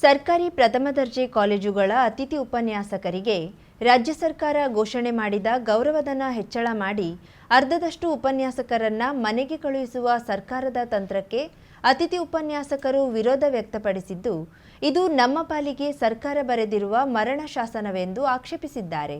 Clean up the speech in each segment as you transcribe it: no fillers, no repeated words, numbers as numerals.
ಸರ್ಕಾರಿ ಪ್ರಥಮ ದರ್ಜೆ ಕಾಲೇಜುಗಳ ಅತಿಥಿ ಉಪನ್ಯಾಸಕರಿಗೆ ರಾಜ್ಯ ಸರ್ಕಾರ ಘೋಷಣೆ ಮಾಡಿದ ಗೌರವಧನ ಹೆಚ್ಚಳ ಮಾಡಿ ಅರ್ಧದಷ್ಟು ಉಪನ್ಯಾಸಕರನ್ನ ಮನೆಗೆ ಕಳುಹಿಸುವ ಸರ್ಕಾರದ ತಂತ್ರಕ್ಕೆ ಅತಿಥಿ ಉಪನ್ಯಾಸಕರು ವಿರೋಧ ವ್ಯಕ್ತಪಡಿಸಿದ್ದು, ಇದು ನಮ್ಮ ಪಾಲಿಗೆ ಸರ್ಕಾರ ಬರೆದಿರುವ ಮರಣ ಶಾಸನವೆಂದು ಆಕ್ಷೇಪಿಸಿದ್ದಾರೆ.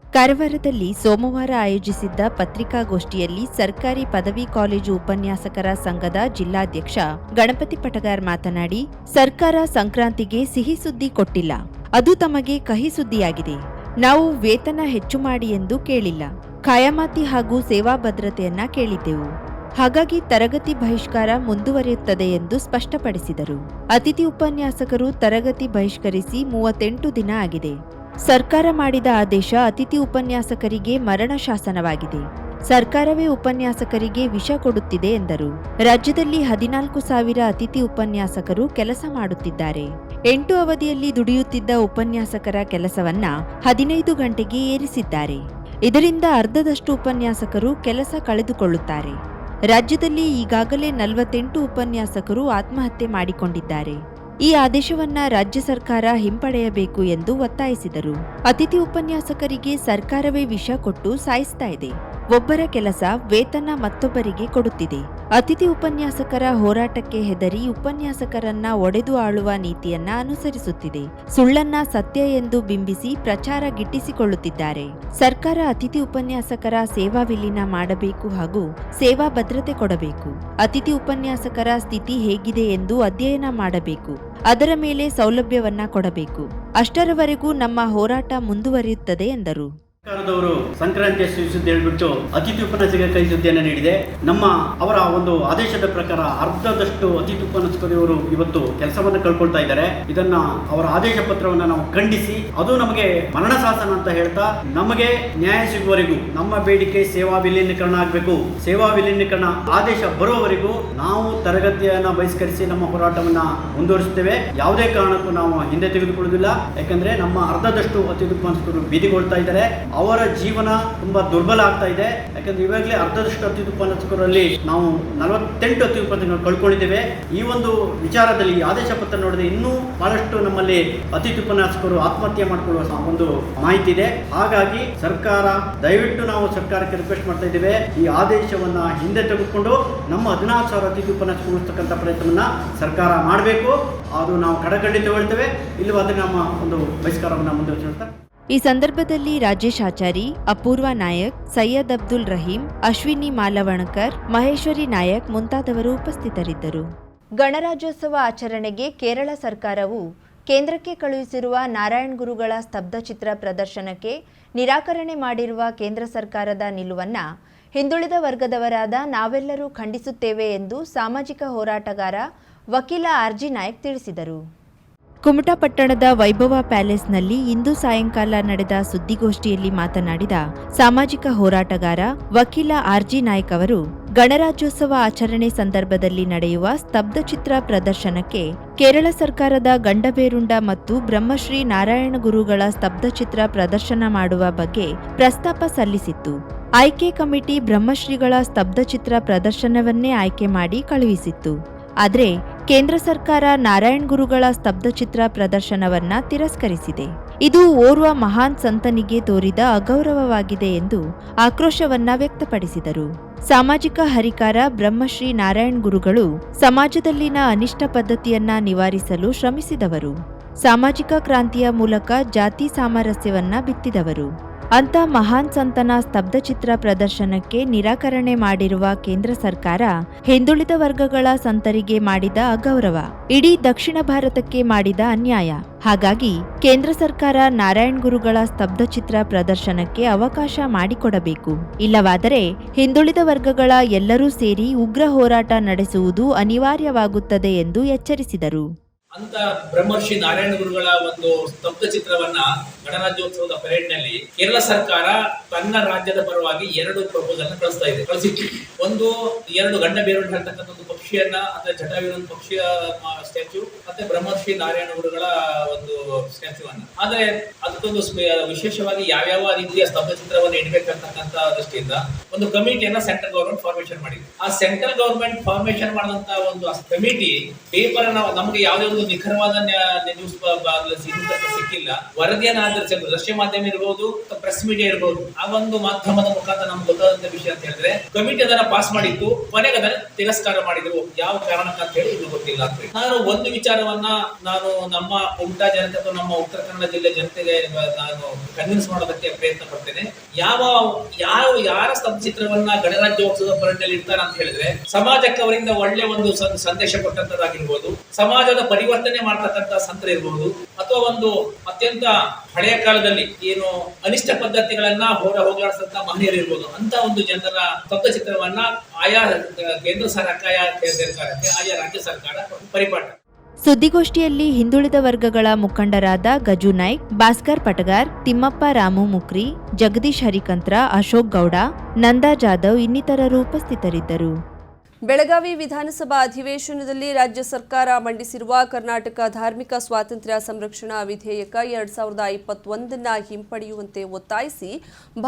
ಕಾರವಾರದಲ್ಲಿ ಸೋಮವಾರ ಆಯೋಜಿಸಿದ್ದ ಪತ್ರಿಕಾಗೋಷ್ಠಿಯಲ್ಲಿ ಸರ್ಕಾರಿ ಪದವಿ ಕಾಲೇಜು ಉಪನ್ಯಾಸಕರ ಸಂಘದ ಜಿಲ್ಲಾಧ್ಯಕ್ಷ ಗಣಪತಿ ಪಟಗಾರ್ ಮಾತನಾಡಿ, ಸರ್ಕಾರ ಸಂಕ್ರಾಂತಿಗೆ ಸಿಹಿ ಸುದ್ದಿ ಕೊಟ್ಟಿಲ್ಲ, ಅದು ತಮಗೆ ಕಹಿ ಸುದ್ದಿಯಾಗಿದೆ. ನಾವು ವೇತನ ಹೆಚ್ಚು ಮಾಡಿ ಎಂದು ಕೇಳಿಲ್ಲ, ಖಾಯಮಾತಿ ಹಾಗೂ ಸೇವಾ ಭದ್ರತೆಯನ್ನ ಕೇಳಿದ್ದೆವು. ಹಾಗಾಗಿ ತರಗತಿ ಬಹಿಷ್ಕಾರ ಮುಂದುವರಿಯುತ್ತದೆ ಎಂದು ಸ್ಪಷ್ಟಪಡಿಸಿದರು. ಅತಿಥಿ ಉಪನ್ಯಾಸಕರು ತರಗತಿ ಬಹಿಷ್ಕರಿಸಿ 38 ದಿನ ಆಗಿದೆ. ಸರ್ಕಾರ ಮಾಡಿದ ಆದೇಶ ಅತಿಥಿ ಉಪನ್ಯಾಸಕರಿಗೆ ಮರಣ ಶಾಸನವಾಗಿದೆ. ಸರ್ಕಾರವೇ ಉಪನ್ಯಾಸಕರಿಗೆ ವಿಷ ಕೊಡುತ್ತಿದೆ ಎಂದರು. ರಾಜ್ಯದಲ್ಲಿ 14,000 ಅತಿಥಿ ಉಪನ್ಯಾಸಕರು ಕೆಲಸ ಮಾಡುತ್ತಿದ್ದಾರೆ. 8 ಅವಧಿಯಲ್ಲಿ ದುಡಿಯುತ್ತಿದ್ದ ಉಪನ್ಯಾಸಕರ ಕೆಲಸವನ್ನ 15 ಗಂಟೆಗೆ ಏರಿಸಿದ್ದಾರೆ. ಇದರಿಂದ ಅರ್ಧದಷ್ಟು ಉಪನ್ಯಾಸಕರು ಕೆಲಸ ಕಳೆದುಕೊಳ್ಳುತ್ತಾರೆ. ರಾಜ್ಯದಲ್ಲಿ ಈಗಾಗಲೇ 48 ಉಪನ್ಯಾಸಕರು ಆತ್ಮಹತ್ಯೆ ಮಾಡಿಕೊಂಡಿದ್ದಾರೆ. ಈ ಆದೇಶವನ್ನ ರಾಜ್ಯ ಸರ್ಕಾರ ಹಿಂಪಡೆಯಬೇಕು ಎಂದು ಒತ್ತಾಯಿಸಿದರು. ಅತಿಥಿ ಉಪನ್ಯಾಸಕರಿಗೆ ಸರ್ಕಾರವೇ ವಿಷ ಕೊಟ್ಟು ಸಾಯಿಸ್ತಾ ಇದೆ. ಒಬ್ಬರ ಕೆಲಸ ವೇತನ ಮತ್ತೊಬ್ಬರಿಗೆ ಕೊಡುತ್ತಿದೆ. ಅತಿಥಿ ಉಪನ್ಯಾಸಕರ ಹೋರಾಟಕ್ಕೆ ಹೆದರಿ ಉಪನ್ಯಾಸಕರನ್ನ ಒಡೆದು ಆಳುವ ನೀತಿಯನ್ನ ಅನುಸರಿಸುತ್ತಿದೆ. ಸುಳ್ಳನ್ನ ಸತ್ಯ ಎಂದು ಬಿಂಬಿಸಿ ಪ್ರಚಾರ ಗಿಟ್ಟಿಸಿಕೊಳ್ಳುತ್ತಿದ್ದಾರೆ. ಸರ್ಕಾರ ಅತಿಥಿ ಉಪನ್ಯಾಸಕರ ಸೇವಾ ವಿಲೀನ ಮಾಡಬೇಕು ಹಾಗೂ ಸೇವಾ ಭದ್ರತೆ ಕೊಡಬೇಕು. ಅತಿಥಿ ಉಪನ್ಯಾಸಕರ ಸ್ಥಿತಿ ಹೇಗಿದೆ ಎಂದು ಅಧ್ಯಯನ ಮಾಡಬೇಕು. ಅದರ ಮೇಲೆ ಸೌಲಭ್ಯವನ್ನ ಕೊಡಬೇಕು. ಅಷ್ಟರವರೆಗೂ ನಮ್ಮ ಹೋರಾಟ ಮುಂದುವರಿಯುತ್ತದೆ ಎಂದರು. ಸರ್ಕಾರದವರು ಸಂಕ್ರಾಂತಿಯ ಸುದ್ದಿ ಹೇಳಿಬಿಟ್ಟು ಅತಿಥಿ ಉಪನ್ಯಾಸಕರಿಗೆ ಕೈ ಸುದ್ದಿಯನ್ನು ನೀಡಿದೆ. ಅವರ ಒಂದು ಆದೇಶದ ಪ್ರಕಾರ ಅರ್ಧದಷ್ಟು ಅತಿಥಿ ಉಪನ್ಯಾಸಕರು ಇವತ್ತು ಕೆಲಸವನ್ನು ಕಳ್ಕೊಳ್ತಾ ಇದ್ದಾರೆ. ಇದನ್ನ ಅವರ ಆದೇಶ ಪತ್ರವನ್ನು ನಾವು ಖಂಡಿಸಿ, ಅದು ನಮಗೆ ಮರಣ ಶಾಸನ ಅಂತ ಹೇಳ್ತಾ, ನಮಗೆ ನ್ಯಾಯ ಸಿಗುವವರೆಗೂ ನಮ್ಮ ಬೇಡಿಕೆ ಸೇವಾ ವಿಲೀನೀಕರಣ ಆಗಬೇಕು. ಸೇವಾ ವಿಲೀನೀಕರಣ ಆದೇಶ ಬರುವವರೆಗೂ ನಾವು ತರಗತಿಯನ್ನ ಬಹಿಷ್ಕರಿಸಿ ನಮ್ಮ ಹೋರಾಟವನ್ನ ಮುಂದುವರಿಸುತ್ತೇವೆ. ಯಾವುದೇ ಕಾರಣಕ್ಕೂ ನಾವು ಹಿಂದೆ ತೆಗೆದುಕೊಳ್ಳುವುದಿಲ್ಲ. ಯಾಕಂದ್ರೆ ನಮ್ಮ ಅರ್ಧದಷ್ಟು ಅತಿಥಿ ಉಪನ್ಯಾಸಕರು ಬೀದಿಗೊಳ್ತಾ ಇದ್ದಾರೆ. ಅವರ ಜೀವನ ತುಂಬಾ ದುರ್ಬಲ ಆಗ್ತಾ ಇದೆ. ಯಾಕಂದ್ರೆ ಇವಾಗಲೇ ಅರ್ಧದಷ್ಟು ಅತಿಥಿ ಉಪನ್ಯಾಸಕರಲ್ಲಿ ನಾವು 48 ಅತಿಥಿ ಉಪನ್ಯಾಸಕರು ಕಳ್ಕೊಂಡಿದ್ದೇವೆ. ಈ ಒಂದು ವಿಚಾರದಲ್ಲಿ ಆದೇಶ ಪತ್ರ ನೋಡಿದ್ರೆ ಇನ್ನೂ ಬಹಳಷ್ಟು ನಮ್ಮಲ್ಲಿ ಅತಿಥಿ ಉಪನ್ಯಾಸಕರು ಆತ್ಮಹತ್ಯೆ ಮಾಡಿಕೊಳ್ಳುವ ಒಂದು ಮಾಹಿತಿ ಇದೆ. ಹಾಗಾಗಿ ಸರ್ಕಾರ ದಯವಿಟ್ಟು ನಾವು ಸರ್ಕಾರಕ್ಕೆ ರಿಕ್ವೆಸ್ಟ್ ಮಾಡ್ತಾ ಇದ್ದೇವೆ, ಈ ಆದೇಶವನ್ನ ಹಿಂದೆ ತೆಗೆದುಕೊಂಡು ನಮ್ಮ 14,000 ಅತಿಥಿ ಉಪನ್ಯಾಸಕರು ಉಳಿಸ್ತಕ್ಕಂಥ ಪ್ರಯತ್ನವನ್ನ ಸರ್ಕಾರ ಮಾಡಬೇಕು. ಅದು ನಾವು ಕಡಖಂಡಿತ ಹೇಳ್ತೇವೆ. ಇಲ್ಲವಾದ್ರೆ ನಮ್ಮ ಒಂದು ಬಹಿಷ್ಕಾರವನ್ನು ಮುಂದುವರಿಸುತ್ತಾ. ಈ ಸಂದರ್ಭದಲ್ಲಿ ರಾಜೇಶ್ ಆಚಾರಿ, ಅಪೂರ್ವ ನಾಯಕ್, ಸೈಯದ್ ಅಬ್ದುಲ್ ರಹೀಂ, ಅಶ್ವಿನಿ ಮಾಲವಣಕರ್, ಮಹೇಶ್ವರಿ ನಾಯಕ್ ಮುಂತಾದವರು ಉಪಸ್ಥಿತರಿದ್ದರು. ಗಣರಾಜ್ಯೋತ್ಸವ ಆಚರಣೆಗೆ ಕೇರಳ ಸರ್ಕಾರವು ಕೇಂದ್ರಕ್ಕೆ ಕಳುಹಿಸಿರುವ ನಾರಾಯಣ್ ಗುರುಗಳ ಸ್ತಬ್ಧಚಿತ್ರ ಪ್ರದರ್ಶನಕ್ಕೆ ನಿರಾಕರಣೆ ಮಾಡಿರುವ ಕೇಂದ್ರ ಸರ್ಕಾರದ ನಿಲುವನ್ನ ಹಿಂದುಳಿದ ವರ್ಗದವರಾದ ನಾವೆಲ್ಲರೂ ಖಂಡಿಸುತ್ತೇವೆ ಎಂದು ಸಾಮಾಜಿಕ ಹೋರಾಟಗಾರ ವಕೀಲ ಆರ್.ಜಿ. ನಾಯಕ್ ತಿಳಿಸಿದರು. ಕುಮಟಾ ಪಟ್ಟಣದ ವೈಭವ ಪ್ಯಾಲೇಸ್ನಲ್ಲಿ ಇಂದು ಸಾಯಂಕಾಲ ನಡೆದ ಸುದ್ದಿಗೋಷ್ಠಿಯಲ್ಲಿ ಮಾತನಾಡಿದ ಸಾಮಾಜಿಕ ಹೋರಾಟಗಾರ ವಕೀಲ ಆರ್.ಜಿ. ನಾಯಕ್ ಅವರು, ಗಣರಾಜ್ಯೋತ್ಸವ ಆಚರಣೆ ಸಂದರ್ಭದಲ್ಲಿ ನಡೆಯುವ ಸ್ತಬ್ಧಚಿತ್ರ ಪ್ರದರ್ಶನಕ್ಕೆ ಕೇರಳ ಸರ್ಕಾರದ ಗಂಡಬೇರುಂಡ ಮತ್ತು ಬ್ರಹ್ಮಶ್ರೀ ನಾರಾಯಣ ಗುರುಗಳ ಸ್ತಬ್ಧಚಿತ್ರ ಪ್ರದರ್ಶನ ಮಾಡುವ ಬಗ್ಗೆ ಪ್ರಸ್ತಾಪ ಸಲ್ಲಿಸಿತ್ತು. ಆಯ್ಕೆ ಕಮಿಟಿ ಬ್ರಹ್ಮಶ್ರೀಗಳ ಸ್ತಬ್ಧಚಿತ್ರ ಪ್ರದರ್ಶನವನ್ನೇ ಆಯ್ಕೆ ಮಾಡಿ ಕಳುಹಿಸಿತ್ತು. ಆದರೆ ಕೇಂದ್ರ ಸರ್ಕಾರ ನಾರಾಯಣ್ ಗುರುಗಳ ಸ್ತಬ್ಧಚಿತ್ರ ಪ್ರದರ್ಶನವನ್ನ ತಿರಸ್ಕರಿಸಿದೆ. ಇದು ಓರ್ವ ಮಹಾನ್ ಸಂತನಿಗೆ ತೋರಿದ ಅಗೌರವವಾಗಿದೆ ಎಂದು ಆಕ್ರೋಶವನ್ನ ವ್ಯಕ್ತಪಡಿಸಿದರು. ಸಾಮಾಜಿಕ ಹರಿಕಾರ ಬ್ರಹ್ಮಶ್ರೀ ನಾರಾಯಣ್ ಗುರುಗಳು ಸಮಾಜದಲ್ಲಿನ ಅನಿಷ್ಟ ಪದ್ಧತಿಯನ್ನ ನಿವಾರಿಸಲು ಶ್ರಮಿಸಿದವರು. ಸಾಮಾಜಿಕ ಕ್ರಾಂತಿಯ ಮೂಲಕ ಜಾತಿ ಸಾಮರಸ್ಯವನ್ನ ಬಿತ್ತಿದವರು. ಅಂತ ಮಹಾನ್ ಸಂತನ ಸ್ತಬ್ಧಚಿತ್ರ ಪ್ರದರ್ಶನಕ್ಕೆ ನಿರಾಕರಣೆ ಮಾಡಿರುವ ಕೇಂದ್ರ ಸರ್ಕಾರ ಹಿಂದುಳಿದ ವರ್ಗಗಳ ಸಂತರಿಗೆ ಮಾಡಿದ ಅಗೌರವ, ಇಡೀ ದಕ್ಷಿಣ ಭಾರತಕ್ಕೆ ಮಾಡಿದ ಅನ್ಯಾಯ. ಹಾಗಾಗಿ ಕೇಂದ್ರ ಸರ್ಕಾರ ನಾರಾಯಣ್ ಗುರುಗಳ ಸ್ತಬ್ಧಚಿತ್ರ ಪ್ರದರ್ಶನಕ್ಕೆ ಅವಕಾಶ ಮಾಡಿಕೊಡಬೇಕು. ಇಲ್ಲವಾದರೆ ಹಿಂದುಳಿದ ವರ್ಗಗಳ ಎಲ್ಲರೂ ಸೇರಿ ಉಗ್ರ ಹೋರಾಟ ನಡೆಸುವುದು ಅನಿವಾರ್ಯವಾಗುತ್ತದೆ ಎಂದು ಎಚ್ಚರಿಸಿದರು. ಅಂತ ಬ್ರಹ್ಮರ್ಷಿ ನಾರಾಯಣ ಗುರುಗಳ ಒಂದು ಸ್ತಬ್ಧ ಚಿತ್ರವನ್ನ ಗಣರಾಜ್ಯೋತ್ಸವದ ಪರೇಡ್ ನಲ್ಲಿ ಕೇರಳ ಸರ್ಕಾರ ತನ್ನ ರಾಜ್ಯದ ಪರವಾಗಿ 2 ಪ್ರಪೋಸಲ್ ಕಳಿಸಿತ್ತು. ಒಂದು 2 ಗಂಡ ಬೇರುಂಡ ಹೇಳ್ತಕ್ಕಂಥ ಒಂದು ಪಕ್ಷಿಯನ್ನ, ಅಂದ್ರೆ ಜಟಾಯುವಿನ ಪಕ್ಷಿಯ ಸ್ಟ್ಯಾಚ್ಯೂ, ಮತ್ತೆ ಬ್ರಹ್ಮರ್ಷಿ ನಾರಾಯಣ ಗುರುಗಳ ಒಂದು ಸ್ಟ್ಯಾಚ್ಯೂ ಅನ್ನ. ಆದ್ರೆ ಅದಕ್ಕೊಂದು ವಿಶೇಷವಾಗಿ ಯಾವ್ಯಾವ ರೀತಿಯ ಸ್ತಬ್ಧ ಚಿತ್ರವನ್ನು ಇಡಬೇಕಂತಕ್ಕಂಥ ದೃಷ್ಟಿಯಿಂದ ಒಂದು ಕಮಿಟಿಯನ್ನ ಸೆಂಟ್ರಲ್ ಗವರ್ಮೆಂಟ್ ಫಾರ್ಮೇಶನ್ ಮಾಡಿದೆ. ಆ ಸೆಂಟ್ರಲ್ ಗವರ್ಮೆಂಟ್ ಫಾರ್ಮೇಶನ್ ಮಾಡಿದಂತ ಒಂದು ಕಮಿಟಿ ಪೇಪರ್ ನಮಗೆ ಯಾವುದೇ ಒಂದು ನಿಖರವಾದ ನ್ಯೂಸ್ ಸಿಕ್ಕಿಲ್ಲ. ವರದಿಯನ್ನು ಆಧರಿಸಿ ದೃಶ್ಯ ಮಾಧ್ಯಮ ಇರಬಹುದು, ಪ್ರೆಸ್ ಮೀಡಿಯಾ ಇರಬಹುದು, ಆ ಒಂದು ಮಾಧ್ಯಮದ ಮುಖಾಂತರ ನಮ್ಗೆ ಗೊತ್ತಾದಂತ ವಿಷಯ ಅಂತ ಹೇಳಿದ್ರೆ ಕಮಿಟಿ ಅದನ್ನ ಪಾಸ್ ಮಾಡಿತ್ತು, ಕೊನೆಗೆ ಅದನ್ನ ತಿರಸ್ಕಾರ ಮಾಡಿದ್ರು. ಯಾವ ಕಾರಣಕ್ಕೆ ಅಂತ ಹೇಳಿ ಇನ್ನು ಗೊತ್ತಿಲ್ಲ ಅಂತ. ನಾನು ಒಂದು ವಿಚಾರವನ್ನ ನಾನು ನಮ್ಮ ಕುಮಟಾ ಜನತೆ ಅಥವಾ ನಮ್ಮ ಉತ್ತರ ಕನ್ನಡ ಜಿಲ್ಲೆ ಜನತೆಗೆ ನಾನು ಕನ್ವಿನ್ಸ್ ಮಾಡೋದಕ್ಕೆ ಪ್ರಯತ್ನ ಪಡ್ತೇನೆ. ಯಾರ ಸ್ತಬ್ಧಚಿತ್ರವನ್ನ ಗಣರಾಜ್ಯೋತ್ಸವದ ಪರೇಡ್ನಲ್ಲಿ ಇಡ್ತಾರೆ ಅಂತ ಹೇಳಿದ್ರೆ ಸಮಾಜಕ್ಕೆ ಅವರಿಂದ ಒಳ್ಳೆ ಒಂದು ಸಂದೇಶ ಕೊಟ್ಟಂತದ್ದಾಗಿರ್ಬೋದು, ಸಮಾಜದ ಪರಿವರ್ತನೆ ಮಾಡ್ತಕ್ಕಂಥ ಸಂತರ ಇರಬಹುದು, ಅಥವಾ ಒಂದು ಅತ್ಯಂತ ಹಳೆಯ ಕಾಲದಲ್ಲಿ ಏನು ಅನಿಷ್ಟ ಪದ್ಧತಿಗಳನ್ನ ಹೋಗಲಾಡಿಸಂತ ಮಹನೀಯರು ಇರ್ಬೋದು, ಅಂತ ಒಂದು ಜನರ ಸ್ತಬ್ಧಚಿತ್ರವನ್ನ ಆಯಾ ಕೇಂದ್ರ ಸರ್ಕಾರ, ಆಯಾ ರಾಜ್ಯ ಸರ್ಕಾರ ಪರಿಪಾಠ. ಸುದ್ದಿಗೋಷ್ಠಿಯಲ್ಲಿ ಹಿಂದುಳಿದ ವರ್ಗಗಳ ಮುಖಂಡರಾದ ಗಜು ನಾಯ್ಕ್, ಭಾಸ್ಕರ್ ಪಟಗಾರ್, ತಿಮ್ಮಪ್ಪ ರಾಮು ಮುಕ್ರಿ, ಜಗದೀಶ್ ಹರಿಕಂತ್ರ, ಅಶೋಕ್ ಗೌಡ, ನಂದಾ ಜಾಧವ್ ಇನ್ನಿತರರು ಉಪಸ್ಥಿತರಿದ್ದರು. ಬೆಳಗಾವಿ ವಿಧಾನಸಭಾ ಅಧಿವೇಶನದಲ್ಲಿ ರಾಜ್ಯ ಸರ್ಕಾರ ಮಂಡಿಸಿರುವ ಕರ್ನಾಟಕ ಧಾರ್ಮಿಕ ಸ್ವಾತಂತ್ರ್ಯ ಸಂರಕ್ಷಣಾ ವಿಧೇಯಕ 2021 ಹಿಂಪಡೆಯುವಂತೆ ಒತ್ತಾಯಿಸಿ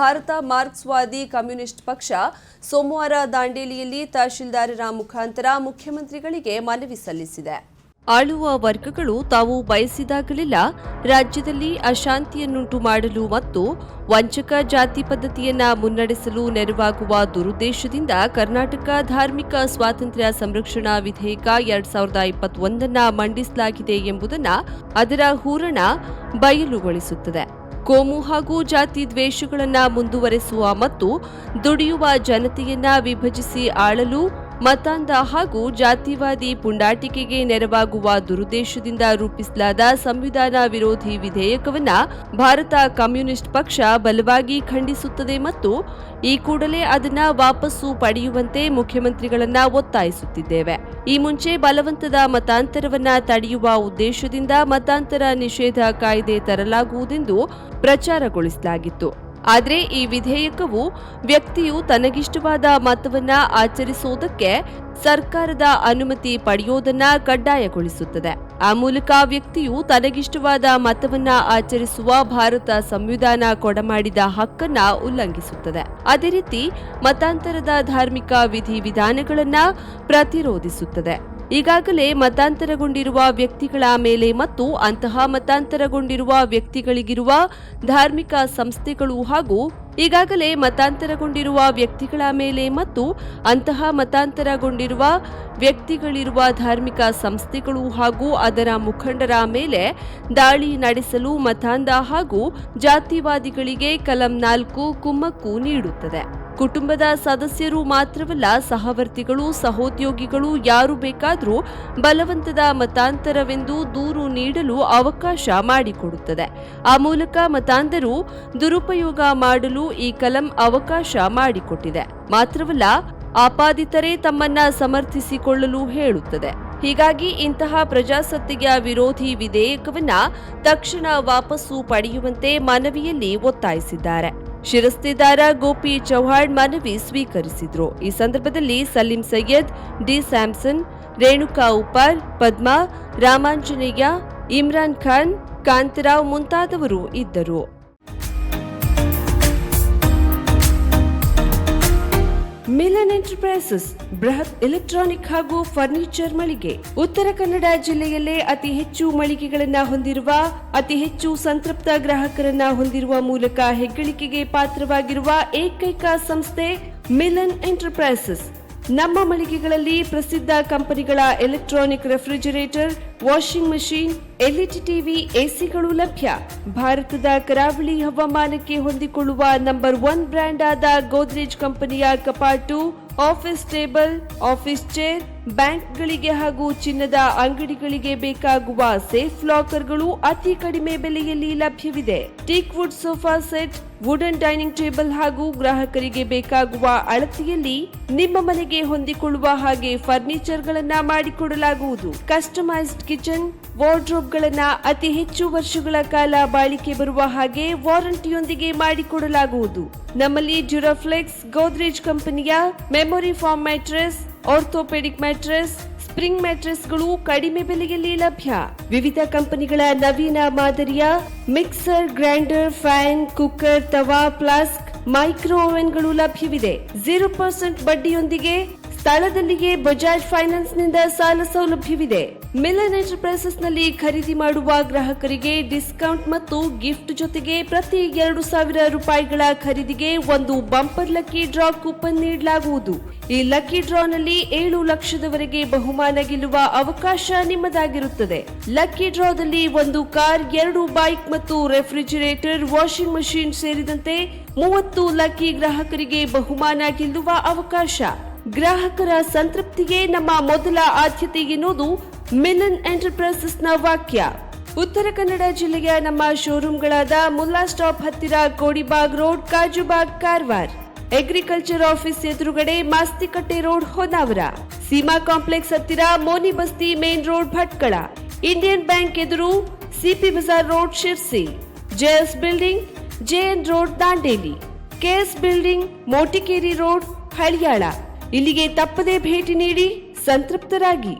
ಭಾರತ ಮಾರ್ಕ್ಸ್ವಾದಿ ಕಮ್ಯುನಿಸ್ಟ್ ಪಕ್ಷ ಸೋಮವಾರ ದಾಂಡೇಲಿಯಲ್ಲಿ ತಹಶೀಲ್ದಾರರ ಮುಖಾಂತರ ಮುಖ್ಯಮಂತ್ರಿಗಳಿಗೆ ಮನವಿ ಸಲ್ಲಿಸಿದೆ. ಆಳುವ ವರ್ಗಗಳು ತಾವು ಬಯಸಿದಾಗಲೆಲ್ಲ ರಾಜ್ಯದಲ್ಲಿ ಅಶಾಂತಿಯನ್ನುಂಟು ಮಾಡಲು ಮತ್ತು ವಂಚಕ ಜಾತಿ ಪದ್ಧತಿಯನ್ನ ಮುನ್ನಡೆಸಲು ನೆರವಾಗುವ ದುರುದ್ದೇಶದಿಂದ ಕರ್ನಾಟಕ ಧಾರ್ಮಿಕ ಸ್ವಾತಂತ್ರ್ಯ ಸಂರಕ್ಷಣಾ ವಿಧೇಯಕ 2021 ಮಂಡಿಸಲಾಗಿದೆ ಎಂಬುದನ್ನು ಅದರ ಹೂರಣ ಬಯಲುಗೊಳಿಸುತ್ತದೆ. ಕೋಮು ಹಾಗೂ ಜಾತಿ ದ್ವೇಷಗಳನ್ನು ಮುಂದುವರೆಸುವ ಮತ್ತು ದುಡಿಯುವ ಜನತೆಯನ್ನ ವಿಭಜಿಸಿ ಆಳಲು ಮತಾಂಧ ಹಾಗೂ ಜಾತಿವಾದಿ ಪುಂಡಾಟಿಕೆಗೆ ನೆರವಾಗುವ ದುರುದ್ದೇಶದಿಂದ ರೂಪಿಸಲಾದ ಸಂವಿಧಾನ ವಿರೋಧಿ ವಿಧೇಯಕವನ್ನ ಭಾರತ ಕಮ್ಯುನಿಸ್ಟ್ ಪಕ್ಷ ಬಲವಾಗಿ ಖಂಡಿಸುತ್ತದೆ ಮತ್ತು ಈ ಕೂಡಲೇ ಅದನ್ನ ವಾಪಸ್ಸು ಪಡೆಯುವಂತೆ ಮುಖ್ಯಮಂತ್ರಿಗಳನ್ನ ಒತ್ತಾಯಿಸುತ್ತಿದ್ದೇವೆ. ಈ ಮುಂಚೆ ಬಲವಂತದ ಮತಾಂತರವನ್ನ ತಡೆಯುವ ಉದ್ದೇಶದಿಂದ ಮತಾಂತರ ನಿಷೇಧ ಕಾಯ್ದೆ ತರಲಾಗುವುದೆಂದು ಪ್ರಚಾರಗೊಳಿಸಲಾಗಿತ್ತು. ಆದರೆ ಈ ವಿಧೇಯಕವು ವ್ಯಕ್ತಿಯು ತನಗಿಷ್ಟವಾದ ಮತವನ್ನ ಆಚರಿಸುವುದಕ್ಕೆ ಸರ್ಕಾರದ ಅನುಮತಿ ಪಡೆಯುವುದನ್ನ ಕಡ್ಡಾಯಗೊಳಿಸುತ್ತದೆ. ಆ ಮೂಲಕ ವ್ಯಕ್ತಿಯು ತನಗಿಷ್ಟವಾದ ಮತವನ್ನ ಆಚರಿಸುವ ಭಾರತ ಸಂವಿಧಾನ ಕೊಡಮಾಡಿದ ಹಕ್ಕನ್ನ ಉಲ್ಲಂಘಿಸುತ್ತದೆ. ಅದೇ ರೀತಿ ಮತಾಂತರದ ಧಾರ್ಮಿಕ ವಿಧಿವಿಧಾನಗಳನ್ನ ಪ್ರತಿರೋಧಿಸುತ್ತದೆ. ಈಗಾಗಲೇ ಮತಾಂತರಗೊಂಡಿರುವ ವ್ಯಕ್ತಿಗಳ ಮೇಲೆ ಮತ್ತು ಅಂತಹ ಮತಾಂತರಗೊಂಡಿರುವ ವ್ಯಕ್ತಿಗಳಿಗಿರುವ ಧಾರ್ಮಿಕ ಸಂಸ್ಥೆಗಳು ಹಾಗೂ ಈಗಾಗಲೇ ಮತಾಂತರಗೊಂಡಿರುವ ವ್ಯಕ್ತಿಗಳ ಮೇಲೆ ಮತ್ತು ಅಂತಹ ಮತಾಂತರಗೊಂಡಿರುವ ವ್ಯಕ್ತಿಗಳಿರುವ ಧಾರ್ಮಿಕ ಸಂಸ್ಥೆಗಳು ಹಾಗೂ ಅದರ ಮುಖಂಡರ ಮೇಲೆ ದಾಳಿ ನಡೆಸಲು ಮತಾಂಧ ಹಾಗೂ ಜಾತಿವಾದಿಗಳಿಗೆ ಕಲಂ 4 ಕುಮ್ಮಕ್ಕು ನೀಡುತ್ತದೆ. ಕುಟುಂಬದ ಸದಸ್ಯರು ಮಾತ್ರವಲ್ಲ, ಸಹವರ್ತಿಗಳು, ಸಹೋದ್ಯೋಗಿಗಳು ಯಾರು ಬೇಕಾದರೂ ಬಲವಂತದ ಮತಾಂತರವೆಂದು ದೂರು ನೀಡಲು ಅವಕಾಶ ಮಾಡಿಕೊಡುತ್ತದೆ. ಆ ಮೂಲಕ ಮತಾಂಧರು ದುರುಪಯೋಗ ಮಾಡಲು ಈ ಕಲಂ ಅವಕಾಶ ಮಾಡಿಕೊಟ್ಟಿದೆ. ಮಾತ್ರವಲ್ಲ, ಆಪಾದಿತರೇ ತಮ್ಮನ್ನ ಸಮರ್ಥಿಸಿಕೊಳ್ಳಲು ಹೇಳುತ್ತದೆ. ಹೀಗಾಗಿ ಇಂತಹ ಪ್ರಜಾಸತ್ತೆಯ ವಿರೋಧಿ ವಿಧೇಯಕವನ್ನ ತಕ್ಷಣ ವಾಪಸ್ಸು ಪಡೆಯುವಂತೆ ಮನವಿಯಲ್ಲಿ ಒತ್ತಾಯಿಸಿದ್ದಾರೆ. ಶಿರಸ್ತೇದಾರ ಗೋಪಿ ಚೌಹಾಣ್ ಮನವಿ ಸ್ವೀಕರಿಸಿದ್ರು. ಈ ಸಂದರ್ಭದಲ್ಲಿ ಸಲೀಂ ಸೈಯದ್, ಡಿ ಸ್ಯಾಮ್ಸನ್, ರೇಣುಕಾ ಉಪಾರ್, ಪದ್ಮಾ, ರಾಮಾಂಜನೇಯ, ಇಮ್ರಾನ್ ಖಾನ್, ಕಾಂತರಾವ್ ಮುಂತಾದವರು ಇದ್ದರು. ಮಿಲನ್ ಎಂಟರ್ಪ್ರೈಸಸ್ ಬೃಹತ್ ಎಲೆಕ್ಟ್ರಾನಿಕ್ ಹಾಗೂ ಫರ್ನಿಚರ್ ಮಳಿಗೆ. ಉತ್ತರ ಕನ್ನಡ ಜಿಲ್ಲೆಯಲ್ಲೇ ಅತಿ ಹೆಚ್ಚು ಮಳಿಗೆಗಳನ್ನು ಹೊಂದಿರುವ, ಅತಿ ಹೆಚ್ಚು ಸಂತೃಪ್ತ ಗ್ರಾಹಕರನ್ನ ಹೊಂದಿರುವ ಮೂಲಕ ಹೆಗ್ಗಳಿಕೆಗೆ ಪಾತ್ರವಾಗಿರುವ ಏಕೈಕ ಸಂಸ್ಥೆ ಮಿಲನ್ ಎಂಟರ್ಪ್ರೈಸಸ್. ನಮ್ಮ ಮಳಿಗೆಗಳಲ್ಲಿ ಪ್ರಸಿದ್ಧ ಕಂಪನಿಗಳ electronic refrigerator, washing machine, LED TV, ಎಸಿಗಳು ಲಭ್ಯ. ಭಾರತದ ಕರಾವಳಿ ಹವಾಮಾನಕ್ಕೆ ಹೊಂದಿಕೊಳ್ಳುವ ನಂಬರ್ 1 ಬ್ರ್ಯಾಂಡ್ ಆದ ಗೋದ್ರೇಜ್ ಕಂಪನಿಯ ಕಪಾಟು, ಆಫೀಸ್ ಟೇಬಲ್, ಆಫೀಸ್ ಚೇರ್, ಬ್ಯಾಂಕ್ಗಳಿಗೆ ಹಾಗೂ ಚಿನ್ನದ ಅಂಗಡಿಗಳಿಗೆ ಬೇಕಾಗುವ ಸೇಫ್ ಲಾಕರ್ಗಳು ಅತಿ ಕಡಿಮೆ ಬೆಲೆಯಲ್ಲಿ ಲಭ್ಯವಿದೆ. Teak wood sofa set, wooden dining table ಹಾಗೂ ಗ್ರಾಹಕರಿಗೆ ಬೇಕಾಗುವ ಅಳತೆಯಲ್ಲಿ ನಿಮ್ಮ ಮನೆಗೆ ಹೊಂದಿಕೊಳ್ಳುವ ಹಾಗೆ ಫರ್ನಿಚರ್ಗಳನ್ನ ಮಾಡಿಕೊಡಲಾಗುವುದು. ಕಸ್ಟಮೈಸ್ಡ್ ಕಿಚನ್, ವಾರ್ಡ್ರೋಬ್ಗಳನ್ನ ಅತಿ ಹೆಚ್ಚು ವರ್ಷಗಳ ಕಾಲ ಬಾಳಿಕೆ ಬರುವ ಹಾಗೆ ವಾರಂಟಿಯೊಂದಿಗೆ ಮಾಡಿಕೊಡಲಾಗುವುದು. ನಮ್ಮಲ್ಲಿ ಡ್ಯೂರಾಫ್ಲೆಕ್ಸ್, ಗೋದ್ರೇಜ್ ಕಂಪನಿಯ memory foam mattress, orthopedic mattress, spring ಮ್ಯಾಟ್ರೆಸ್ಗಳು ಕಡಿಮೆ ಬೆಲೆಯಲ್ಲಿ ಲಭ್ಯ. ವಿವಿಧ ಕಂಪನಿಗಳ ನವೀನ ಮಾದರಿಯ ಮಿಕ್ಸರ್, ಗ್ರೈಂಡರ್, ಫ್ಯಾನ್, ಕುಕ್ಕರ್, ತವಾ, ಫ್ಲಾಸ್ಕ್, ಮೈಕ್ರೋ ಓವೆನ್ಗಳು ಲಭ್ಯವಿದೆ. 0% ಬಡ್ಡಿಯೊಂದಿಗೆ ಸ್ಥಳದಲ್ಲಿಯೇ ಬಜಾಜ್ ಫೈನಾನ್ಸ್ ನಿಂದ ಸಾಲ ಸೌಲಭ್ಯವಿದೆ. ಮಿಲನ್ ಎಂಟರ್ಪ್ರೈಸಸ್ನಲ್ಲಿ ಖರೀದಿ ಮಾಡುವ ಗ್ರಾಹಕರಿಗೆ ಡಿಸ್ಕೌಂಟ್ ಮತ್ತು ಗಿಫ್ಟ್ ಜೊತೆಗೆ ಪ್ರತಿ 2,000 ರೂಪಾಯಿಗಳ ಖರೀದಿಗೆ ಒಂದು ಬಂಪರ್ ಲಕ್ಕಿ ಡ್ರಾ ಕೂಪನ್ ನೀಡಲಾಗುವುದು. ಈ ಲಕ್ಕಿ ಡ್ರಾನಲ್ಲಿ 7 ಲಕ್ಷದವರೆಗೆ ಬಹುಮಾನ ಗೆಲ್ಲುವ ಅವಕಾಶ ನಿಮ್ಮದಾಗಿರುತ್ತದೆ. ಲಕ್ಕಿ ಡ್ರಾದಲ್ಲಿ 1 ಕಾರ್, 2 ಬೈಕ್ ಮತ್ತು ರೆಫ್ರಿಜಿರೇಟರ್, ವಾಷಿಂಗ್ ಮಷಿನ್ ಸೇರಿದಂತೆ 30 ಲಕ್ಕಿ ಗ್ರಾಹಕರಿಗೆ ಬಹುಮಾನ ಗೆಲ್ಲುವ ಅವಕಾಶ. ಗ್ರಾಹಕರ ಸಂತೃಪ್ತಿಗೆ ನಮ್ಮ ಮೊದಲ ಆದ್ಯತೆ ಎನ್ನುವುದು ಮಿಲನ್ ಎಂಟರ್ಪ್ರೈಸಸ್ನ ವಾಕ್ಯ. ಉತ್ತರ ಕನ್ನಡ ಜಿಲ್ಲೆಯ ನಮ್ಮ ಶೋರೂಮ್ಗಳಾದ ಮುಲ್ಲಾ ಸ್ಟಾಪ್ ಹತ್ತಿರ Kodibag road, Kajubag, Karwar, agriculture office ಎದುರುಗಡೆ ಮಾಸ್ತಿಕಟ್ಟೆ ರೋಡ್, ಹೊನ್ನಾವರ, ಸೀಮಾ ಕಾಂಪ್ಲೆಕ್ಸ್ ಹತ್ತಿರ Moni Basti main road, Bhatkal, Indian bank ಎದುರು CP Bazaar road, Sirsi, JS building, JN road, Dandeli, KS building, Motikeri road, Haliyal. ಇಲ್ಲಿಗೆ ತಪ್ಪದೇ ಭೇಟಿ ನೀಡಿ ಸಂತೃಪ್ತರಾಗಿ.